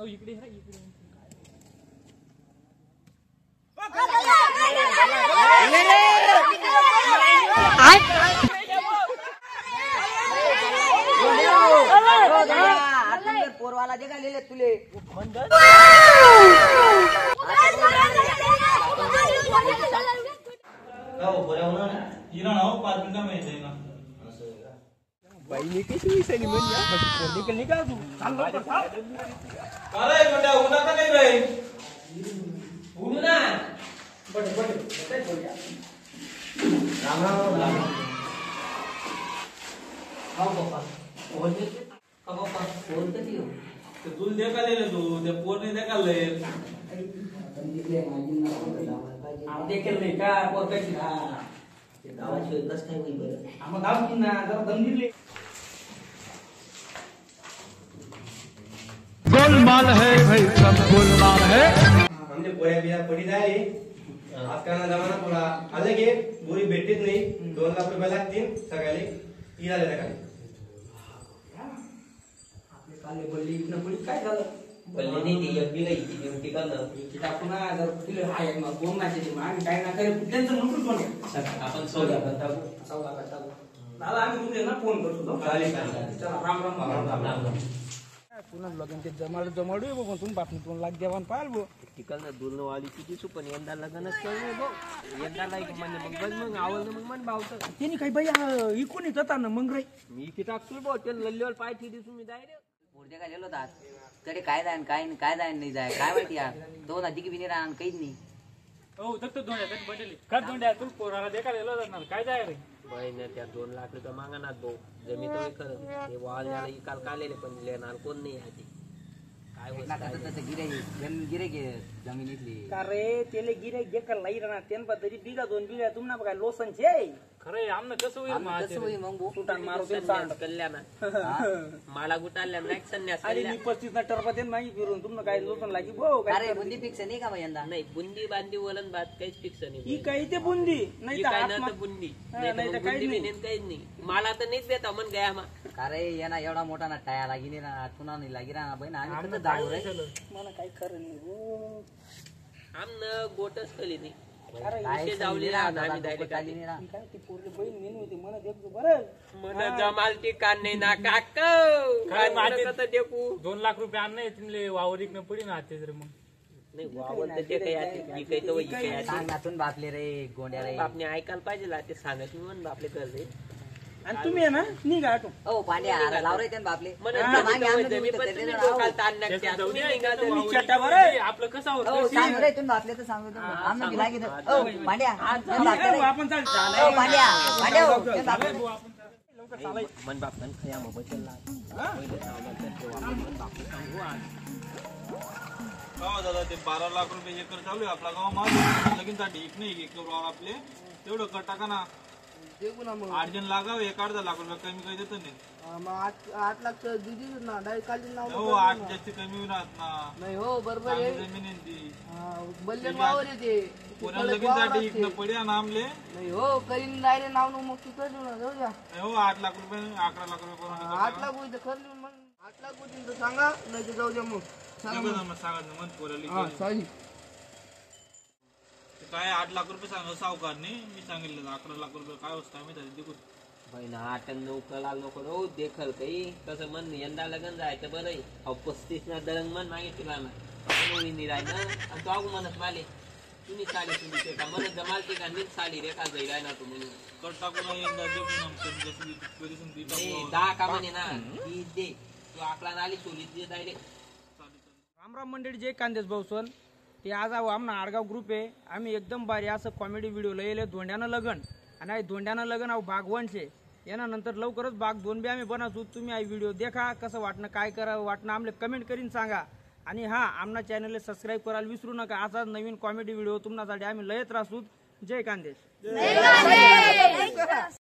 इकडे पोरवाला दे का लिहिले तुले बाईने कशी विसरली म्हणजे निकल निघा तू चाल अरे बेटा उन्हा का नाही रे उन्हा ना बड़े बड़े काय बोलया राम राम हां बाबा बोलते का बाबा बोलते ती ते तुल देखाले तू ते पोरने देखाले दिले माझी ना आम देखील नाही का पोर कशी हा ते गावाची एकच काय होई बरं आम गाव की ना जरा दम दिले गोलमाल है भाई सब गोलमाल है हमने पोया बिया पड़ी जाए आजकाल जमाना थोडा आले की गोरी भेटतीच नाही 2 लाख रुपये लागतील सगळ्याला इरा देता खाली आपले काले बल्ली इकडे पुढे काय झालं बोलले नाही ती एक बिला इथे ड्युटी करणं की टाकून जर तिला हा एक मग कोण नाही ते आम्ही काय ना काय त्यांचं नोकरी कोण आहे आपण सोडा करता सौदा करता दादा आम्ही तुझे ना फोन करतो चालेल चालेल चला राम राम राम राम पुन्हा लगन ते जमाडू बघ तुम्ही बापनी तुम्ही लाग देवान पाहाल बो तिकडनं दुलन वाली किती पण यंदा लग्नच करू बघ यंदा लाईक म्हणजे मग बघ मग आवडलं मग मन भावतं त्यांनी काही बाई इकून येत ना मग रे मी की टाकतो बघ ते लल्लीवर पाय ठेवी तुम्ही डायरेक्ट पोरजे काय गेलो होता तरी काय जाय काय जाय नाही जाय काय माहिती यार दोन अधिक बी नाही राहणार काहीच नाही हो तर धोंड्या तरी बदलली का धोंड्या तू पोराला देखायला गेलो जाणार काय जाय रे बहिण त्या 2 लाख रुपये मागणार भाऊ जमी तो खरं ते वाल झालं इकाल कालेले पण लेणार कोण नाही आधी काय होत गिरे जमिनीतली का रे तेले गिरे गेकर लाई राहणार त्यांना तरी बिगा 2 बिगा तुम्हाला बघा लोसन छे खरे आमनं कसं होईल मग सुटान मारू ते सांड कल्याण मला गुटाल्या नाही संन्यास आणि 35 ना टरपा देन नाही फिरून तुम्हाला काय लोसन लागी बो अरे बुंदी फिक्स नाही का मग यंदा नाही बुंदी बांधी वलन भात काहीच फिक्स नाही ही काही ते बुंदी नाही तर काय हात ना मा- बुंदी नाही तर काहीच नाही काहीच नाही मला तर नाहीच देता मन गया मा का रे येना एवढा मोठा ना टाया लागी नाही ना तुना नाही लागी राहणार बहीण आम्ही कसं जाऊ रे मला काही खरं नाही हो. आमनं गोटच केली नाही अरे काय विषय जावली समजेना, आम्ही डोकं direct चालली नाही राह. ही काय ती पोरली बहीण नेली होती मला देखतो बरं मन जमाल ठिकाण नाही ना काक देखू 2 लाख रुपये आणणे तिथले वावरिक न पडी ना ते मग नाही वावर तर ते काही आहे ही काही तो ही काही आहे सांगातून बापले रे गोंड्या रे बापने ऐकायला पाहिजे ला ते सांगत मी म्हण बापले करते आणि तुम्ही आहे ना निघा आटो ओ पांड्या अरे लाव रे त्यानं बापले म्हणून हा, जमीन आम्ही जमीन तुम्ही पण तर तुम्ही त्याला डोकाला राहू. ताण नका तुम्ही निघा तर तुम्ही वावरी. चट्टा बरं आपलं कसं ओ होतं सांग रे तुम्ही बापले तर सांगू तुम्ही आम्ही गेला की ओ पांड्या त्यानं बापले रे. आपण चाल ओ पांड्या पांड्या हो, त्यानं बापले रे. लवकर चालाय मन बापन खया मग बचल पहिले सावला तर तेव्हा आपण बापले सांगू आज गावा दादा ते 12 लाख रुपये एकर चालू आहे आपला गाव माझं लगीन साठी एक नाही एक वावर आपले तेवढं कर टाका ना देऊ ना मग 8 जण लागाव 1.5 लाख रुपये कमी काही देत नाही मग 8 लाख दिदी ना डायरेक्ट काढून नाव हो 8 जास्त कमी राहत ना नाही हो बरोबर आहे चांगली जमीन आहे ती बल्लन वावर येते पुन्हा लगीन साठी इकडं पड्या ना आमले नाही हो करीन डायरेक्ट नाव न मग तू कर ना जाऊ द्या हो 8 लाख रुपये 11 लाख रुपये करून 8 लाख होईल तर खरं मग 8 लाख होतील तर सांगा नाही तर जाऊ द्या मग सांगा मग. सांगा मन पोराली हा सॉरी काय 8 लाख रुपये सांगा सावकारने मी सांगितलं 11 लाख रुपये काय वस्तू आम्ही त्याला देखू बहीण 8 9 लाख नको हो देखल काही कसं मन यंदा लग्न जायचं बरं आहे. अहो 35 ना दरंग मन मागितला ना मुली निराय ना आणि तो अगो म्हणत माले तुम्ही साडी तुम्ही ते का म्हणत जमाल ते का नीट साडी रे का जाईल ना तू म्हणून कर टाकू ना यंदा देखू ना कधी कधी ए, 10 का म्हणे ना ती दे तू आकला आली चोली दे डायरेक्ट रामराम मंडळी जय कांदेश भाऊसन ते आज आमना आडगाव ग्रुप आहे आम्ही एकदम भारी असं कॉमेडी व्हिडिओ लयले धोंड्यानं लगन आणि आई धोंड्यानं लगन अहो भाग 1 छे येणार नंतर लवकरच भाग 2 बी आम्ही बनवतो तुम्ही आई व्हिडिओ देखा कसं वाटणं काय करा वाटणं आमले कमेंट करीन सांगा आणि हा आमना चॅनलला सबस्क्राईब करायला विसरू नका असा नवीन कॉमेडी व्हिडिओ तुमच्यासाठी आम्ही लयत राहतो जय कांदेश